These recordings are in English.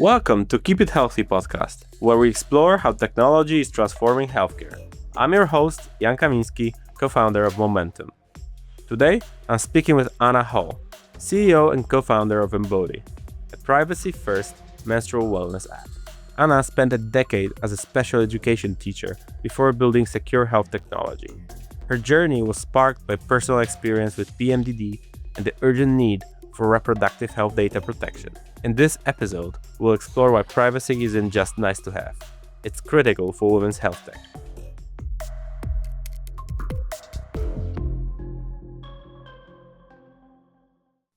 Welcome to Keep It Healthy podcast, where we explore how technology is transforming healthcare. I'm your host, Jan Kamiński, co-founder of Momentum. Today, I'm speaking with Anna Hall, CEO and co-founder of Embody, a privacy-first menstrual wellness app. Anna spent a decade as a special education teacher before building secure health technology. Her journey was sparked by personal experience with PMDD and the urgent need for reproductive health data protection. In this episode, we'll explore why privacy isn't just nice to have. It's critical for women's health tech.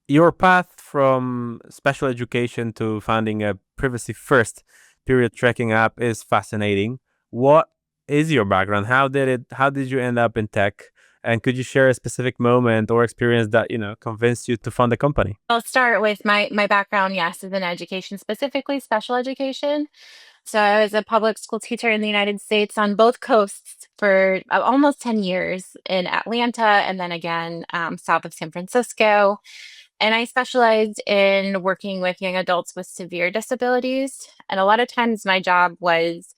Your path from special education to founding a privacy-first period tracking app is fascinating. What is your background? How did you end up in tech? And could you share a specific moment or experience that, convinced you to found a company? I'll start with my background, yes, is in education, specifically special education. So I was a public school teacher in the United States on both coasts for almost 10 years in Atlanta and then again south of San Francisco. And I specialized in working with young adults with severe disabilities. And a lot of times my job was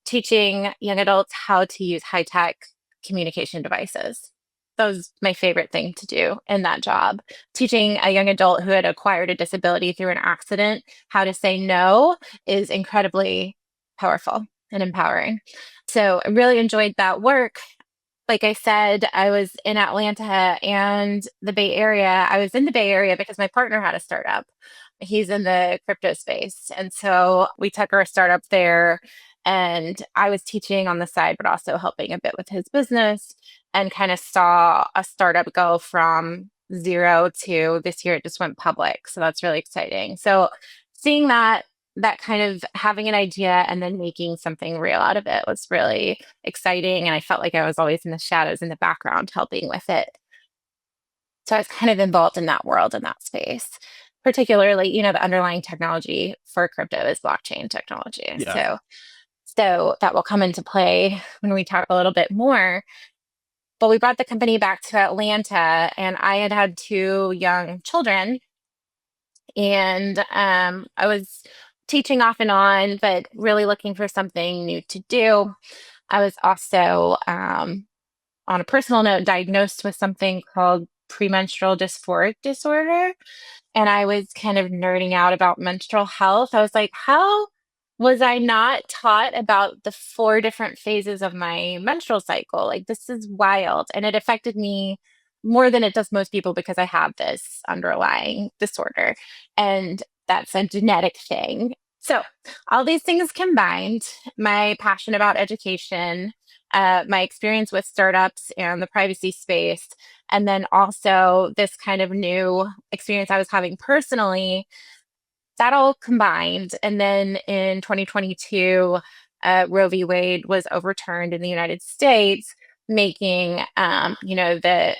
teaching young adults how to use high-tech communication devices. That was my favorite thing to do in that job. Teaching a young adult who had acquired a disability through an accident how to say no is incredibly powerful and empowering. So I really enjoyed that work. Like I said, I was in Atlanta and the Bay Area. I was in the Bay Area because my partner had a startup. He's in the crypto space. And so we took our startup there and I was teaching on the side, but also helping a bit with his business and kind of saw a startup go from zero to this year it just went public. So that's really exciting. So seeing that kind of having an idea and then making something real out of it was really exciting. And I felt like I was always in the shadows in the background helping with it. So I was kind of involved in that world, in that space. Particularly, the underlying technology for crypto is blockchain technology. Yeah. So that will come into play when we talk a little bit more. But we brought the company back to Atlanta, and I had two young children. And I was teaching off and on, but really looking for something new to do. I was also, on a personal note, diagnosed with something called premenstrual dysphoric disorder. And I was kind of nerding out about menstrual health. I was like, how was I not taught about the 4 different phases of my menstrual cycle? Like, this is wild. And it affected me more than it does most people because I have this underlying disorder. And that's a genetic thing. So all these things combined, my passion about education, my experience with startups and the privacy space, and then also this kind of new experience I was having personally, that all combined. And then in 2022, Roe v. Wade was overturned in the United States, making, the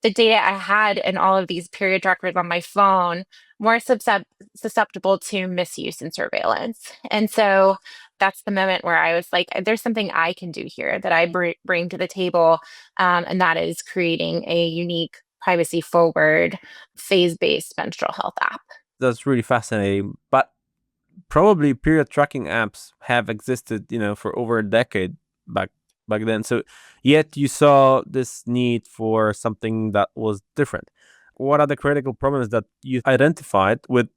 data I had in all of these period trackers on my phone more susceptible to misuse and surveillance. And so that's the moment where I was like, there's something I can do here that I bring to the table. And that is creating a unique privacy forward phase-based menstrual health app. That's really fascinating. But probably period tracking apps have existed, for over a decade back then. So yet you saw this need for something that was different. What are the critical problems that you identified with?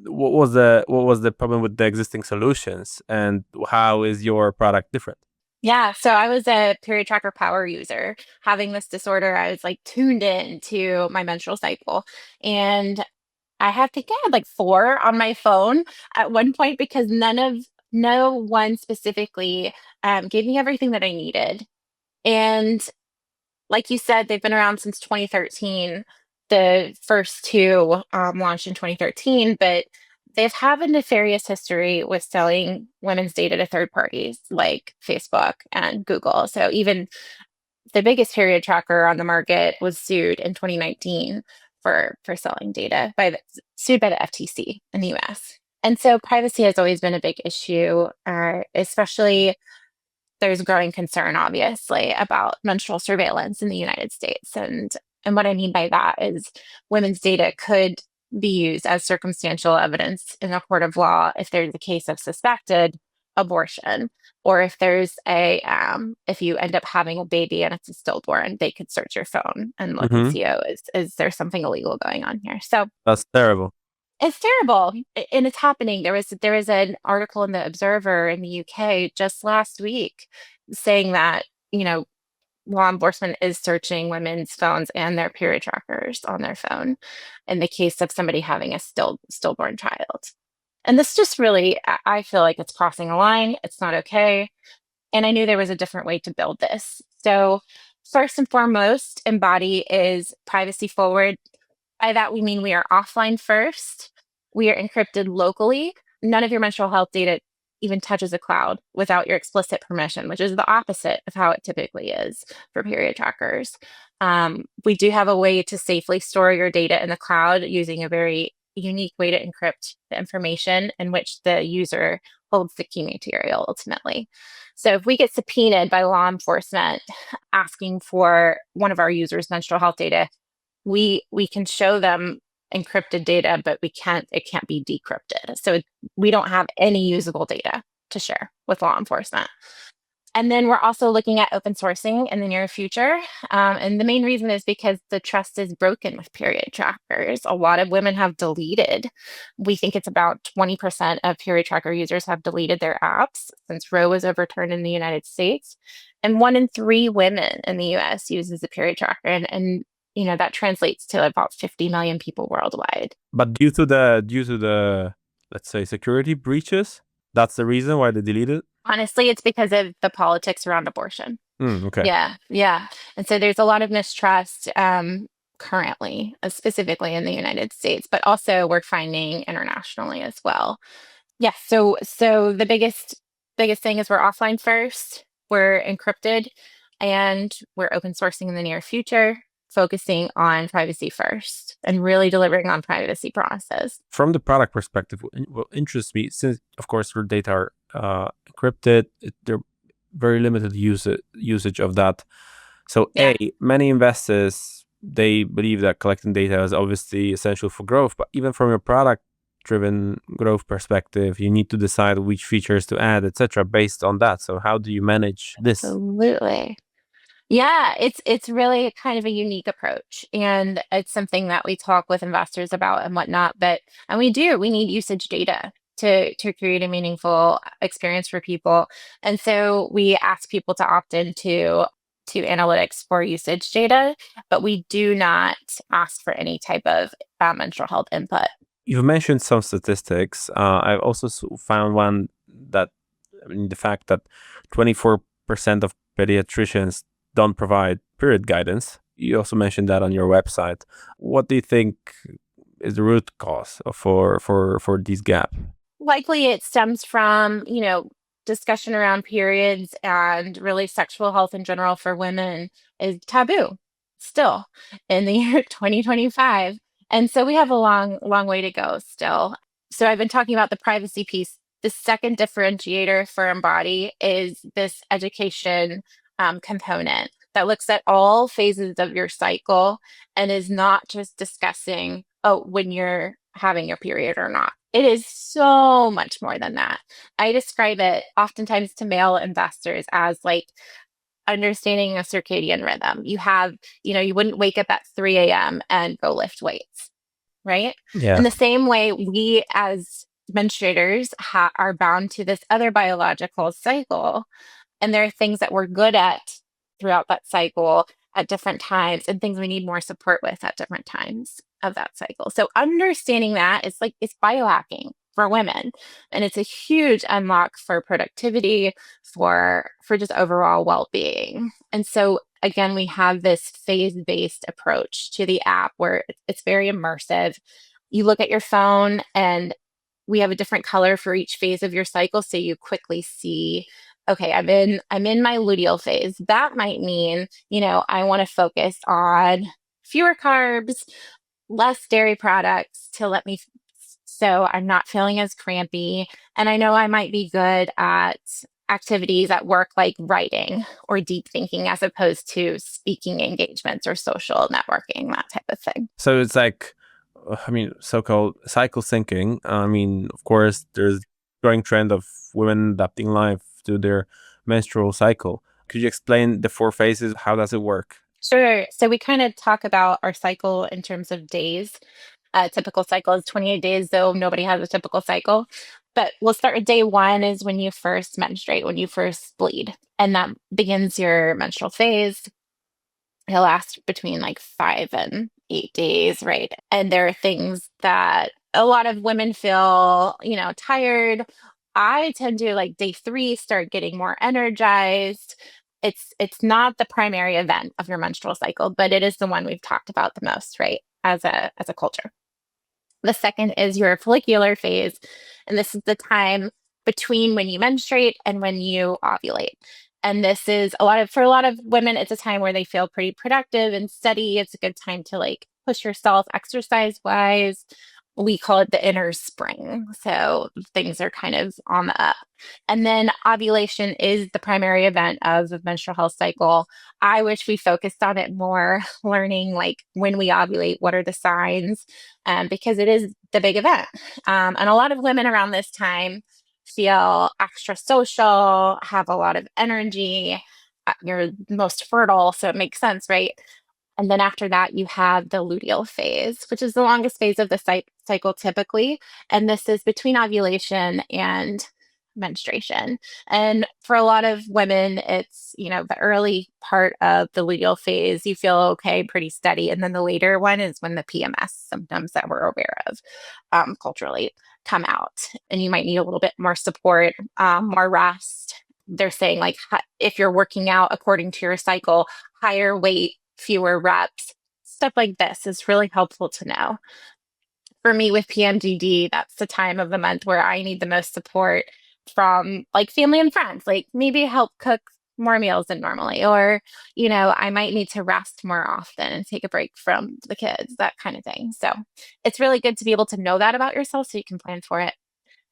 What was the problem with the existing solutions, and how is your product different? Yeah, so I was a period tracker power user. Having this disorder, I was like tuned in to my menstrual cycle. And I think I had like 4 on my phone at one point because no one specifically gave me everything that I needed. And like you said, they've been around since 2013. The first 2 launched in 2013, but they've had a nefarious history with selling women's data to third parties like Facebook and Google. So even the biggest period tracker on the market was sued in 2019 for selling data sued by the FTC in the US. And so privacy has always been a big issue, especially there's growing concern, obviously, about menstrual surveillance in the United States. And what I mean by that is women's data could be used as circumstantial evidence in a court of law if there's a case of suspected abortion, or if there's if you end up having a baby and it's a stillborn, they could search your phone and look and Mm-hmm. see, oh, is there something illegal going on here? So That's terrible. it's terrible, and it's happening. There was an article in the Observer in the UK just last week saying that, law enforcement is searching women's phones and their period trackers on their phone in the case of somebody having a stillborn child. And this just really, I feel like it's crossing a line. It's not okay. And I knew there was a different way to build this. So first and foremost, Embody is privacy forward. By that, we mean we are offline first. We are encrypted locally. None of your menstrual health data even touches a cloud without your explicit permission, which is the opposite of how it typically is for period trackers. We do have a way to safely store your data in the cloud using a very unique way to encrypt the information in which the user holds the key material ultimately. So if we get subpoenaed by law enforcement asking for one of our users' menstrual health data, we can show them encrypted data, but it can't be decrypted. So we don't have any usable data to share with law enforcement. And then we're also looking at open sourcing in the near future. And the main reason is because the trust is broken with period trackers. A lot of women have deleted. We think it's about 20% of period tracker users have deleted their apps since Roe was overturned in the United States. And 1 in 3 women in the US uses a period tracker. And that translates to about 50 million people worldwide. But due to the let's say security breaches, that's the reason why they deleted. Honestly, it's because of the politics around abortion. Okay. Yeah, yeah. And so there's a lot of mistrust currently, specifically in the United States, but also we're finding internationally as well. Yeah, so the biggest thing is we're offline first, we're encrypted, and we're open sourcing in the near future, focusing on privacy first and really delivering on privacy promises. From the product perspective, what interests me, since of course your data are encrypted, they're very limited usage of that. So Yeah. many investors, they believe that collecting data is obviously essential for growth, but even from your product driven growth perspective, you need to decide which features to add, etc., based on that. So how do you manage this? Absolutely. Yeah, it's really kind of a unique approach, and it's something that we talk with investors about and whatnot. And we need usage data to create a meaningful experience for people. And so we ask people to opt into analytics for usage data, but we do not ask for any type of menstrual health input. You've mentioned some statistics. I've also found one that, the fact that 24% of pediatricians don't provide period guidance. You also mentioned that on your website. What do you think is the root cause for this gap? Likely it stems from, discussion around periods, and really sexual health in general for women is taboo still in the year 2025. And so we have a long way to go still. So I've been talking about the privacy piece. The second differentiator for Embody is this education component that looks at all phases of your cycle and is not just discussing, oh, when you're having your period or not. It is so much more than that. I describe it oftentimes to male investors as like understanding a circadian rhythm. You wouldn't wake up at 3 a.m. and go lift weights, right? Yeah. In the same way, we as menstruators are bound to this other biological cycle. And there are things that we're good at throughout that cycle at different times, and things we need more support with at different times of that cycle. So understanding that is like, it's biohacking for women, and it's a huge unlock for productivity, for just overall well-being. And so again, we have this phase-based approach to the app where it's very immersive. You look at your phone and we have a different color for each phase of your cycle, so you quickly see, okay, I'm in my luteal phase. That might mean, I want to focus on fewer carbs, less dairy products so I'm not feeling as crampy. And I know I might be good at activities at work like writing or deep thinking as opposed to speaking engagements or social networking, that type of thing. So it's like so-called cycle syncing. Of course, there's growing trend of women adapting life to their menstrual cycle. Could you explain the four phases? How does it work? Sure. So we kind of talk about our cycle in terms of days. A typical cycle is 28 days, though nobody has a typical cycle. But we'll start with day one is when you first menstruate, when you first bleed. And that begins your menstrual phase. It'll last between like 5 and 8 days, right? And there are things that a lot of women feel, tired. I tend to like day three start getting more energized. It's not the primary event of your menstrual cycle, but it is the one we've talked about the most, right? As a culture. The second is your follicular phase, and this is the time between when you menstruate and when you ovulate. And this is for a lot of women, it's a time where they feel pretty productive and steady. It's a good time to like push yourself exercise wise. We call it the inner spring. So things are kind of on the up. And then ovulation is the primary event of the menstrual health cycle. I wish we focused on it more, learning like when we ovulate, what are the signs, because it is the big event. And a lot of women around this time feel extra social, have a lot of energy. You're most fertile, so it makes sense, right? And then after that, you have the luteal phase, which is the longest phase of the cycle typically. And this is between ovulation and menstruation. And for a lot of women, it's, the early part of the luteal phase, you feel okay, pretty steady. And then the later one is when the PMS symptoms that we're aware of culturally come out. And you might need a little bit more support, more rest. They're saying, like, if you're working out according to your cycle, higher weight, fewer reps, stuff like this is really helpful to know. For me with PMDD, that's the time of the month where I need the most support from like family and friends, like maybe help cook more meals than normally, or, I might need to rest more often and take a break from the kids, that kind of thing. So it's really good to be able to know that about yourself so you can plan for it.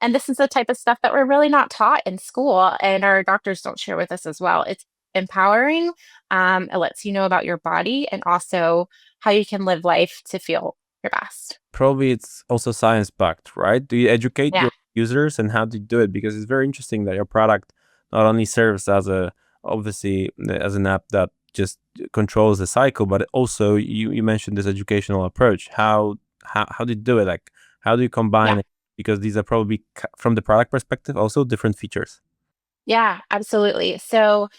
And this is the type of stuff that we're really not taught in school, and our doctors don't share with us as well. It's empowering. It lets you know about your body and also how you can live life to feel your best. Probably it's also science backed, right? Do you educate Yeah. your users and how do you do it? Because it's very interesting that your product not only serves as obviously as an app that just controls the cycle, but also you mentioned this educational approach. How do you do it? Like how do you combine Yeah. it? Because these are probably from the product perspective also different features. Yeah, absolutely. So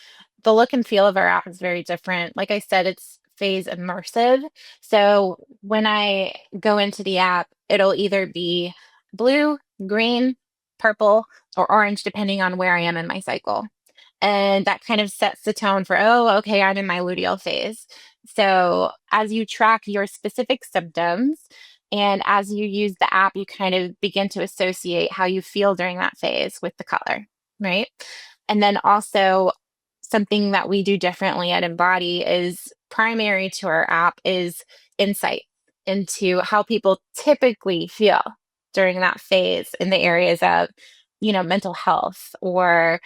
the look and feel of our app is very different. Like I said, it's phase immersive. So when I go into the app, it'll either be blue, green, purple, or orange, depending on where I am in my cycle. And that kind of sets the tone for, oh, okay, I'm in my luteal phase. So as you track your specific symptoms and as you use the app, you kind of begin to associate how you feel during that phase with the color, right? And then also something that we do differently at Embody is primary to our app is insight into how people typically feel during that phase in the areas of, mental health or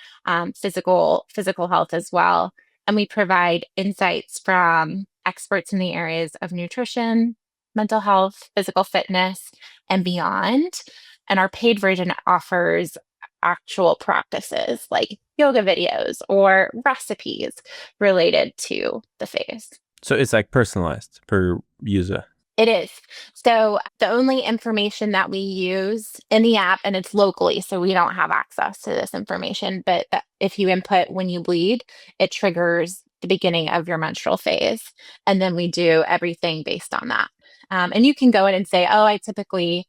physical health as well. And we provide insights from experts in the areas of nutrition, mental health, physical fitness, and beyond. And our paid version offers actual practices like yoga videos or recipes related to the phase. So it's like personalized per user. It is. So the only information that we use in the app, and it's locally, so we don't have access to this information, but if you input when you bleed, it triggers the beginning of your menstrual phase. And then we do everything based on that. And you can go in and say, oh, I typically,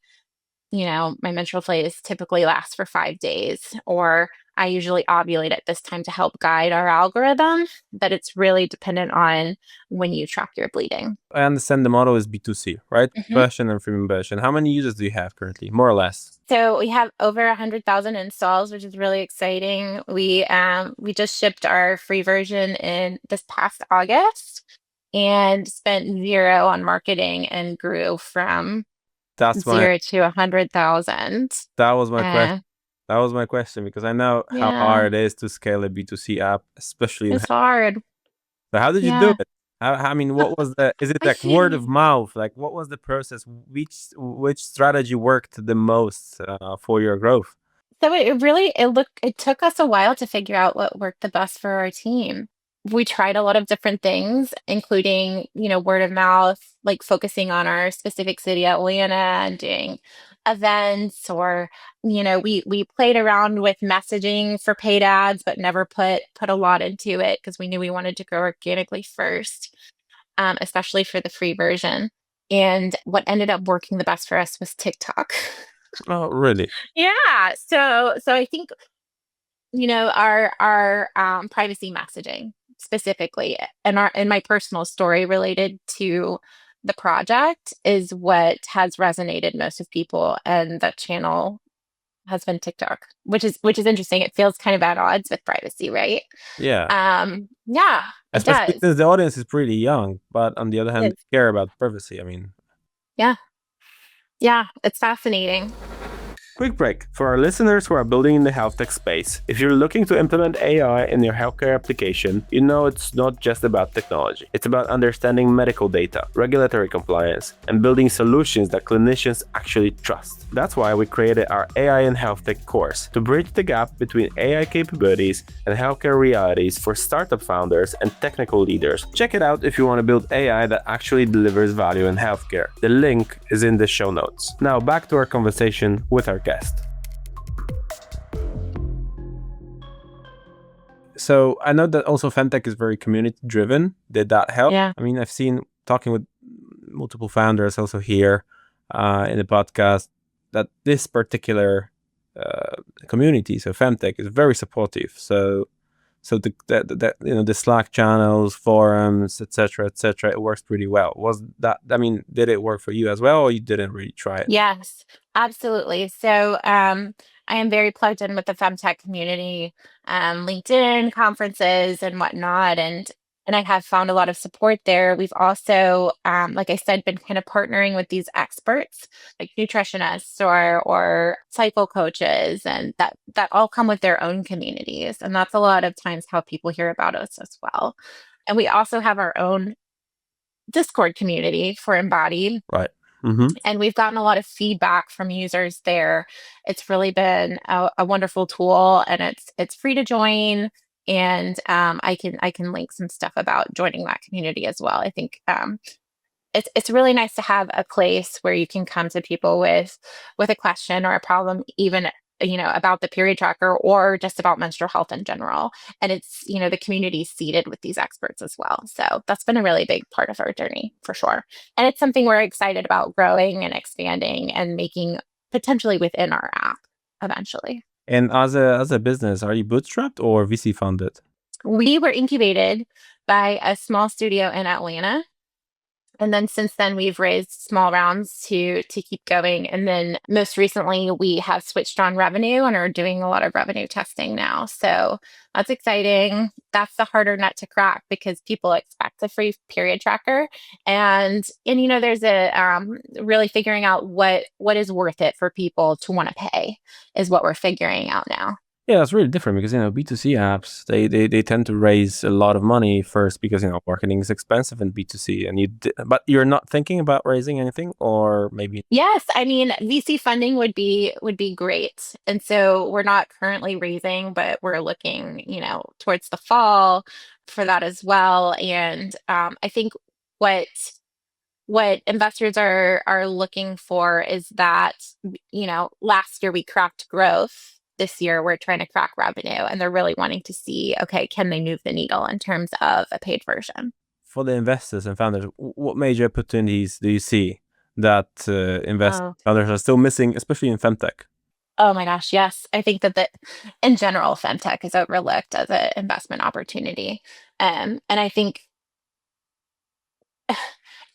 my menstrual phase typically lasts for 5 days, or I usually ovulate at this time to help guide our algorithm, but it's really dependent on when you track your bleeding. I understand the model is B2C, right? Mhm. Fashion and premium fashion. How many users do you have currently, more or less? So we have over 100,000 installs, which is really exciting. We just shipped our free version in this past August and spent zero on marketing and grew from That's my 0 to 100,000. that was my question. Uh, That was my question because I know how yeah, hard it is to scale a B2C app, especially in. it's hard. So how did you do Yeah. it? I mean, what was the? Is it like word of mouth? Like, what was the process? Which strategy worked the most for your growth? So it took us a while to figure out what worked the best for our team. We tried a lot of different things, including, word of mouth, like focusing on our specific city, Atlanta, and doing events, or, we played around with messaging for paid ads, but never put a lot into it because we knew we wanted to grow organically first, especially for the free version. And what ended up working the best for us was TikTok. Oh, really? Yeah. So I think, our privacy messaging specifically, and my personal story related to the project is what has resonated most with people, and that channel has been TikTok, which is interesting. It feels kind of at odds with privacy, right? Yeah. Yeah, it Especially does. since the audience is pretty young, but on the other hand, It is. they care about privacy. I mean, Yeah, yeah, it's fascinating. quick break for our listeners who are building in the health tech space. If you're looking to implement AI in your healthcare application, you know it's not just about technology. It's about understanding medical data, regulatory compliance, and building solutions that clinicians actually trust. That's why we created our AI in health tech course to bridge the gap between AI capabilities and healthcare realities for startup founders and technical leaders. Check it out if you want to build AI that actually delivers value in healthcare. The link is in the show notes. Now back to our conversation with our guest. So I know that also Femtech is very community driven. Did that help? Yeah. I mean, I've seen talking with multiple founders also here in the podcast that this particular community, so Femtech, is very supportive. So the Slack channels, forums, etc., it works pretty well. Was that? I mean, did it work for you as well, or you didn't really try it? Yes, absolutely. So I am very plugged in with the femtech community, LinkedIn conferences and whatnot, and I have found a lot of support there. We've also, like I said, been kind of partnering with these experts, like nutritionists or cycle coaches, and that all come with their own communities, and that's a lot of times how people hear about us as well. And we also have our own Discord community for Embody, Right. Mm-hmm. and we've gotten a lot of feedback from users there. It's really been a wonderful tool, and it's free to join. And I can link some stuff about joining that community as well. I think it's really nice to have a place where you can come to people with a question or a problem, even about the period tracker or just about menstrual health in general. And it's the community seated with these experts as well. So that's been a really big part of our journey for sure. And it's something we're excited about growing and expanding and making potentially within our app eventually. And as a business, are you bootstrapped or VC funded? We were incubated by a small studio in Atlanta. And then since then, we've raised small rounds to keep going. And then most recently, we have switched on revenue and are doing a lot of revenue testing now. So that's exciting. That's the harder nut to crack because people expect a free period tracker, and there's a really figuring out what is worth it for people to want to pay is what we're figuring out now. Yeah, that's really different because B2C apps they tend to raise a lot of money first because marketing is expensive in B2C, and but you're not thinking about raising anything, or maybe. Yes, I mean VC funding would be great. And so we're not currently raising, but we're looking, towards the fall for that as well. And I think what what investors are looking for is that, last year we cracked growth. This year we're trying to crack revenue, and they're really wanting to see, okay, can they move the needle in terms of a paid version? For the investors and founders, what major opportunities do you see that Oh, founders are still missing, especially in femtech? oh my gosh, yes. I think that in general, femtech is overlooked as an investment opportunity. And I think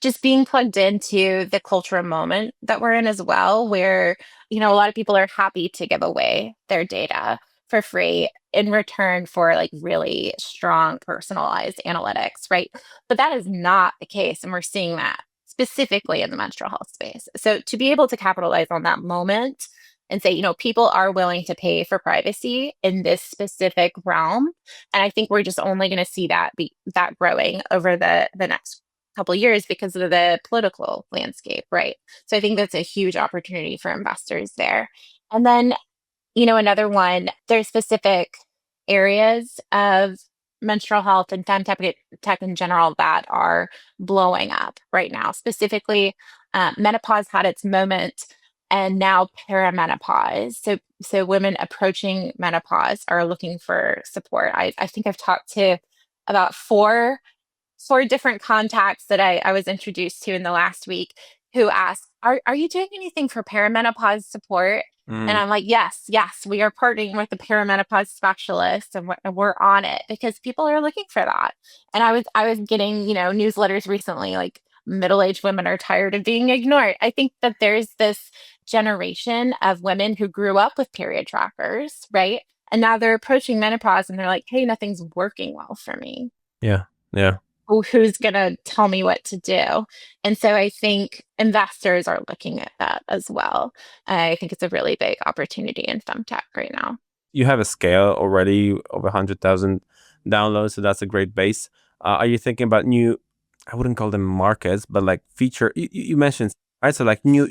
just being plugged into the cultural moment that we're in as well, where, a lot of people are happy to give away their data for free in return for like really strong personalized analytics, right? But that is not the case. And we're seeing that specifically in the menstrual health space. So to be able to capitalize on that moment and say, people are willing to pay for privacy in this specific realm. And I think we're just only going to see that growing over the next couple of years because of the political landscape, right? So I think that's a huge opportunity for investors there. And then, another one, there's specific areas of menstrual health and femtech tech in general that are blowing up right now. Specifically, menopause had its moment, and now perimenopause. So women approaching menopause are looking for support. I think I've talked to about four different contacts that I was introduced to in the last week who asked, are you doing anything for perimenopause support? And Mm. I'm like, yes, we are partnering with the perimenopause specialist, and we're on it because people are looking for that. And I was getting, newsletters recently like middle-aged women are tired of being ignored. I think that there's this generation of women who grew up with period trackers, right? And now they're approaching menopause and they're like, hey, nothing's working well for me. Yeah. Yeah. Who's going to tell me what to do? And so I think investors are looking at that as well. I think it's a really big opportunity in femtech right now. You have a scale already of 100,000 downloads, so that's a great base. Are you thinking about new, I wouldn't call them markets, but like feature, you mentioned, right? So like new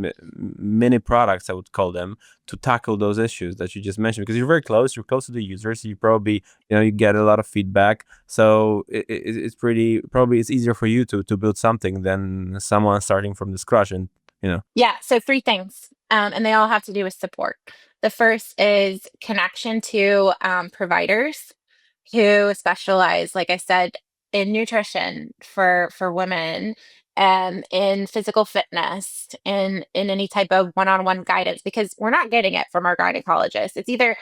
mini products, I would call them, to tackle those issues that you just mentioned, because you're close to the users. You probably, you get a lot of feedback. So it's probably it's easier for you to build something than someone starting from the scratch and. Yeah. So three things, and they all have to do with support. The first is connection to providers who specialize, like I said, in nutrition for women, in physical fitness, in any type of one-on-one guidance, because we're not getting it from our gynecologist. It's either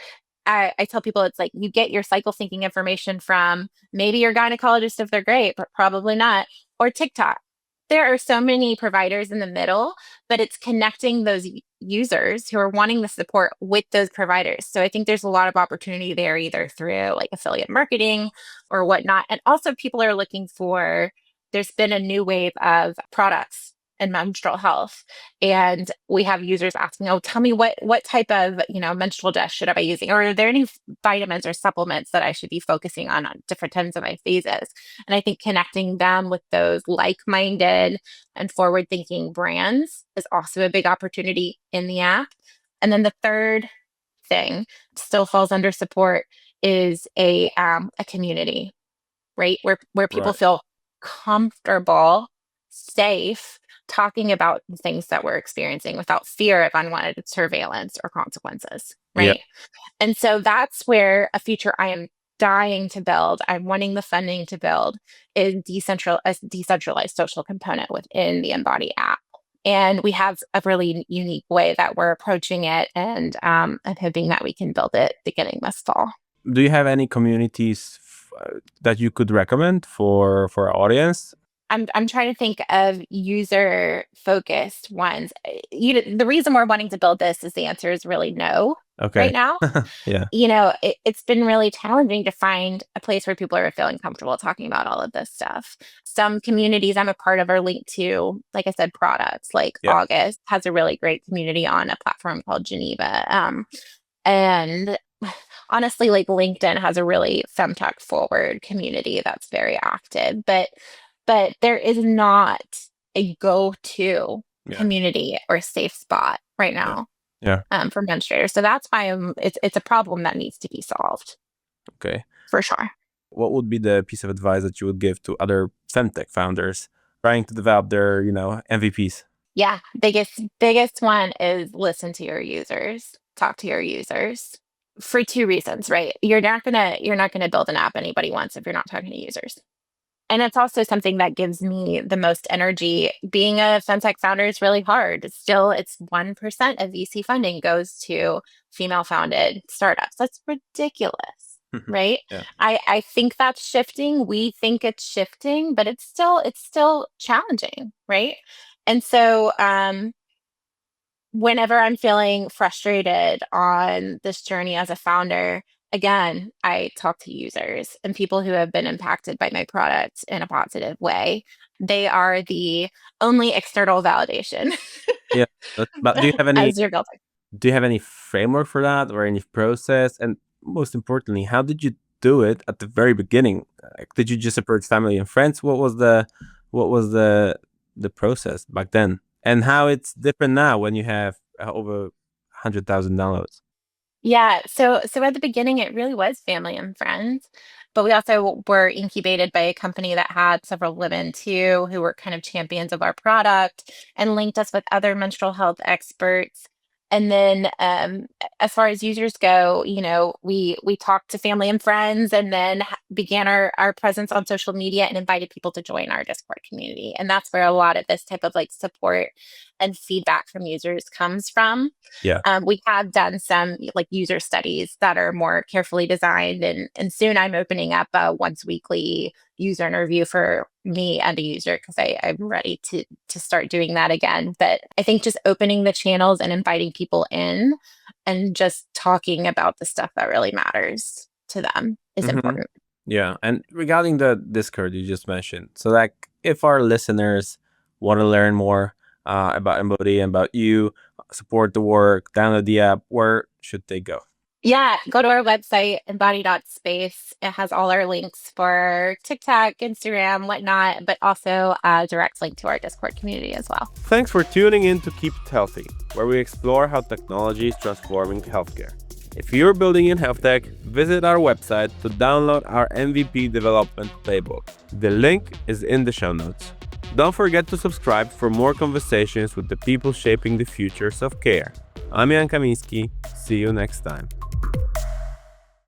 I tell people it's like you get your cycle syncing information from maybe your gynecologist if they're great, but probably not, or TikTok. There are so many providers in the middle, but it's connecting those users who are wanting the support with those providers. So I think there's a lot of opportunity there, either through like affiliate marketing or whatnot. And also, people are looking for, there's been a new wave of products in menstrual health. And we have users asking, oh, tell me what type of, menstrual dish should I be using? Or are there any vitamins or supplements that I should be focusing on different times of my phases? And I think connecting them with those like-minded and forward-thinking brands is also a big opportunity in the app. And then the third thing still falls under support is a community, right? Where people Right. feel comfortable, safe, talking about the things that we're experiencing without fear of unwanted surveillance or consequences, Yeah. right? And so that's where a feature I am dying to build, I'm wanting the funding to build, is a decentralized social component within the Embody app. And we have a really unique way that we're approaching it, and I'm hoping that we can build it beginning this fall. Do you have any communities that you could recommend for our audience? I'm trying to think of user focused ones. The reason we're wanting to build this is the answer is really no right Okay. now. Yeah. It's been really challenging to find a place where people are feeling comfortable talking about all of this stuff. Some communities I'm a part of are linked to, like I said, products. Like Yeah. August has a really great community on a platform called Geneva. And honestly, like LinkedIn has a really femtech forward community that's very active, but there is not a go-to Yeah. community or safe spot right Yeah. now Yeah. for menstruators. So that's why it's a problem that needs to be solved Okay. for sure. What would be the piece of advice that you would give to other femtech founders trying to develop their, MVPs? Yeah, biggest one is listen to your users, talk to your users for two reasons, right? You're not gonna build an app anybody wants if you're not talking to users. And it's also something that gives me the most energy. Being a femtech founder is really hard. It's 1% of VC funding goes to female founded startups. That's ridiculous, right? Yeah. I think that's shifting. We think it's shifting, but it's still challenging, right? And so whenever I'm feeling frustrated on this journey as a founder, again, I talk to users and people who have been impacted by my product in a positive way. They are the only external validation Yeah. But do you have any as you're building. Do you have any framework for that or any process? And most importantly, how did you do it at the very beginning? Like, did you just approach family and friends? What was the process back then? And how it's different now when you have over 100,000 downloads? Yeah, so at the beginning, it really was family and friends, but we also were incubated by a company that had several women too, who were kind of champions of our product and linked us with other menstrual health experts. And then, as far as users go, we talked to family and friends, and then began our presence on social media and invited people to join our Discord community. And that's where a lot of this type of like support and feedback from users comes from. Yeah. We have done some like user studies that are more carefully designed, and soon I'm opening up a once weekly user interview for me and a user because I'm ready to start doing that again. But I think just opening the channels and inviting people in and just talking about the stuff that really matters to them is Mhm. important. Yeah. And regarding the Discord you just mentioned, so like if our listeners want to learn more about Embody and about you, support the work, download the app, where should they go? Yeah, go to our website, embody.space. It has all our links for TikTok, Instagram, whatnot, but also a direct link to our Discord community as well. Thanks for tuning in to Keep It Healthy, where we explore how technology is transforming healthcare. If you're building in HealthTech, visit our website to download our MVP development playbook. The link is in the show notes. Don't forget to subscribe for more conversations with the people shaping the futures of care. I'm Jan Kamiński. See you next time.